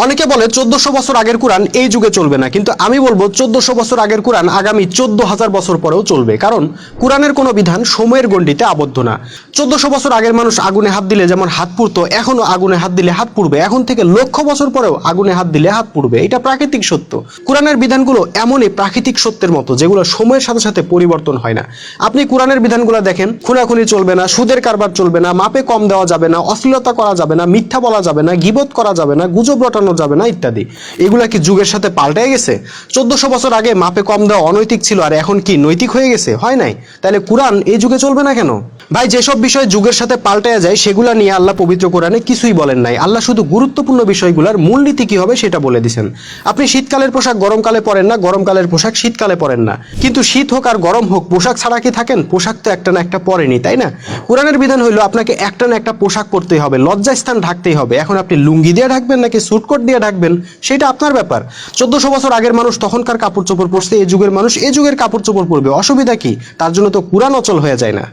অনেকে বলে 1400 বছর আগের কোরআন এই যুগে চলবে না, কিন্তু আমি বলবো 1400 বছর আগের কোরআন আগামী 14,000 বছর পরেও চলবে, কারণ কোরআনের কোনো বিধান সময়ের গণ্ডিতে আবদ্ধ না। 1400 বছর আগের মানুষ আগুনে হাত দিলে যেমন হাত পুড়তো, এখনো আগুনে হাত দিলে হাত পুড়বে, এখন থেকে লক্ষ বছর পরেও আগুনে হাত দিলে হাত পুড়বে। এটা প্রাকৃতিক সত্য। কোরআনের বিধানগুলো এমনই প্রাকৃতিক সত্যের মতো যেগুলো সময়ের সাথে সাথে পরিবর্তন হয় না। আপনি কোরআনের বিধানগুলো দেখেন, খুনাখুনি চলবে না, সুদের কারবার চলবে না, মাপে কম দেওয়া যাবে না, অশ্লীলতা করা যাবে না, মিথ্যা বলা যাবে না, গীবত করা যাবে না, গুজব রটানো যাবে না ইত্যাদি। এগুলা কি যুগের সাথে পাল্টে গেছে? 1400 বছর আগে মাপে কম দেওয়া অনৈতিক ছিল, আর এখন কি নৈতিক হয়ে গেছে? হয় নাই। তাহলে কোরআন এই যুগে চলবে না কেন? ভাই, যেসব বিষয় যুগের সাথে পাল্টে যায় সেগুলা নিয়ে আল্লাহ পবিত্র কোরআনে কিছুই বলেন নাই। আল্লাহ শুধু গুরুত্বপূর্ণ বিষয়গুলোর মূলনীতি কি হবে সেটা বলে দিয়েছেন। আপনি শীতকালের পোশাক গরমকালে পরেন না, গরমকালের পোশাক শীতকালে পরেন না, কিন্তু শীত হোক আর গরম হোক পোশাক ছাড়া কি থাকেন? পোশাক তো একটা না একটা পরেনি, তাই না? কোরআনের বিধান হইলো আপনাকে একটা না একটা পোশাক পরতেই হবে, লজ্জাস্থান ঢাকতেই হবে। এখন আপনি লুঙ্গি দিয়ে ঢাকবেন নাকি সুটকোট দিয়ে ঢাকবেন সেটা আপনার ব্যাপার। 1400 বছর আগের মানুষ তখনকার কাপড় চোপড় পরছে, এই যুগের মানুষ এই যুগের কাপড় চোপড় পরবে, অসুবিধা কি? তার জন্য তো কোরআন অচল হয়ে যায় না।